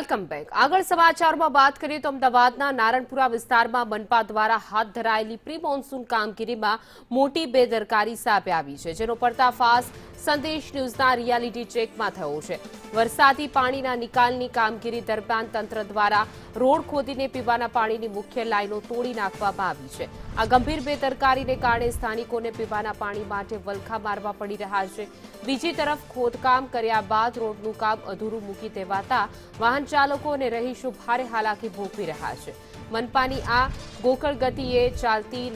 Welcome back. આગળ સમાચારમાં વાત કરીએ તો અમદાવાદના નારણપુરા વિસ્તારમાં મનપા દ્વારા હાથ ધરાયેલી પ્રી મોન્સૂન કામગીરીમાં મોટી બેદરકારી સામે આવી છે, જેનો પર્દાફાશ સંદેશ ન્યૂઝના રિયાલિટી ચેકમાં થયો છે। વરસાદી પાણીના નિકાલની કામગીરી દરમિયાન તંત્ર દ્વારા રોડ ખોદીને પીવાના પાણીની મુખ્ય લાઈનો તોડી નાખવામાં આવી છે। આ ગંભીર બેદરકારીને કારણે સ્થાનિકોને પીવાના પાણી માટે વલખા મારવા પડી રહ્યા છે। બીજી તરફ ખોદકામ કર્યા બાદ રોડનું કામ અધૂરું મૂકી દેવાતા વાહન ચાલકો અને રહીશો ભારે હાલાકી ભોગવી રહ્યા છે। મનપાની આ ગોકળ ગતિએ ચાલતી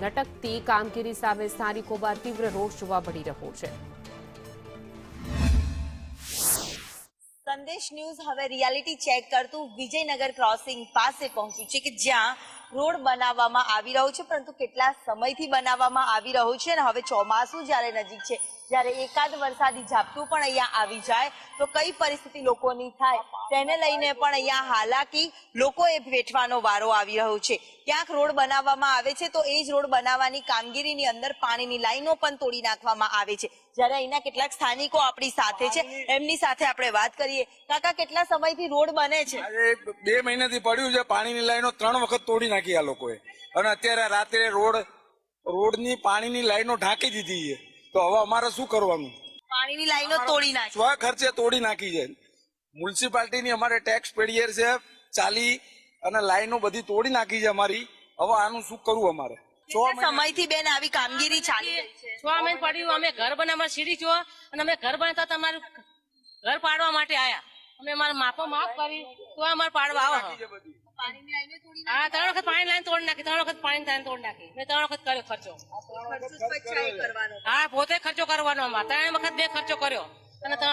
લટકતી કામગીરી સામે સ્થાનિકોમાં તીવ્ર રોષ જોવા મળી રહ્યો છે। સંદેશ ન્યૂઝ હવે રિયાલિટી ચેક કરતું વિજયનગર ક્રોસિંગ પાસે પહોંચ્યું છે કે જ્યાં રોડ બનાવવામાં આવી રહ્યો છે, પરંતુ કેટલા સમયથી બનાવવામાં આવી રહ્યો છે અને હવે ચોમાસું જ્યારે નજીક છે, જ્યારે એકાદ વરસાદી ઝાપટું પણ અહીંયા આવી જાય તો કઈ પરિસ્થિતિ લોકોની થાય તેને લઈને પણ અહીંયા હાલાકી લોકોએ વેઠવાનો વારો આવી રહ્યો છે। ક્યાંક રોડ બનાવવામાં આવે છે તો એ જ રોડ બનાવવાની કામગીરીની અંદર પાણીની લાઈનો પણ તોડી નાખવામાં આવે છે। જ્યારે અહીંના કેટલાક સ્થાનિકો આપણી સાથે છે, એમની સાથે આપણે વાત કરીએ। કાકા, કેટલા સમયથી રોડ બને છે? 2 મહિનાથી પડ્યું છે। પાણીની લાઈનો 3 વખત તોડી નાખી આ લોકોએ, અને અત્યારે રાત્રે રોડની પાણીની લાઈનો ઢાંકી દીધી છે। તો હવે અમારે શું કરવાનું? પાણીની લાઈનો તોડી નાખી, સ્વ ખર્ચે તોડી નાખી છે। મ્યુનિસિપાલિટીની અમારે ટેક્સ પેડિયર છે ચાલી, અને લાઈનો બધી તોડી નાખી છે અમારી। હવે આનું શું કરવું અમારે? સમયથી બેન આવી કામગીરી ચાલી રહી છે? 6 મહિના પડ્યું। અમે ઘર બનાવવા સીડી જો, અને અમે ઘર બનાવતા તમારું ઘર પાડવા માટે આયા। અમે મારા માપો માફ કરી તો અમારે પાડવા આવો। હા, 3 વખત પાણી લાઈન તોડી નાખી, 3 વખત પાણી લાઈન તોડી નાખી। મેં 3 વખત કર્યો ખર્ચો। હા, પોતે ખર્ચો કરવાનો અમારે 3 વખત 2 ખર્ચો કર્યો, અને 2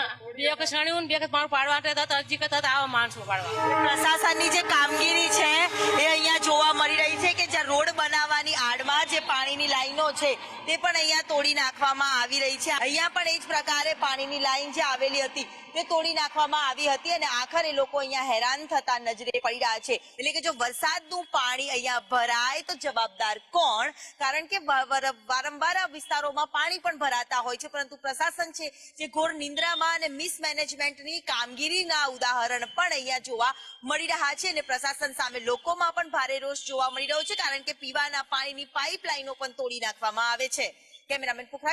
વખત સણ્યું, 2 વખત મારું પાડવા અરજી કરતા આવા માણસો પાડવા। પ્રશાસનની જે કામગીરી છે એ અહીંયા જોવા મળી રહી છે કે જ્યાં રોડ બનાવવાની આડમાં જે પાણીની લાઈનો છે તે પણ અહીંયા તોડી નાખવામાં આવી રહી છે। અહીંયા પણ એ જ પ્રકારે પાણીની લાઈન જે આવેલી હતી તે તોડી નાખવામાં આવી હતી, અને આખરે લોકો અહીંયા હેરાન થતા નજરે પડી રહ્યા છે। એટલે કે જો વરસાદનું પાણી અહીંયા ભરાય તો જવાબદાર કોણ? કારણ કે વારંવાર આ વિસ્તારોમાં પાણી પણ ભરાતા હોય છે, પરંતુ પ્રશાસન છે જે ઘોર નિંદ્રામાં અને મિસમેનેજમેન્ટની કામગીરીના ઉદાહરણ પણ અહીંયા જોવા મળી રહ્યા છે, અને પ્રશાસન સામે લોકોમાં પણ ભારે રોષ જોવા મળી રહ્યો છે, કારણ કે પીવાના પાણીની પાઇપલાઈનો પણ તોડી નાખવામાં આવે છે। કેમેરામેન પુખરાજ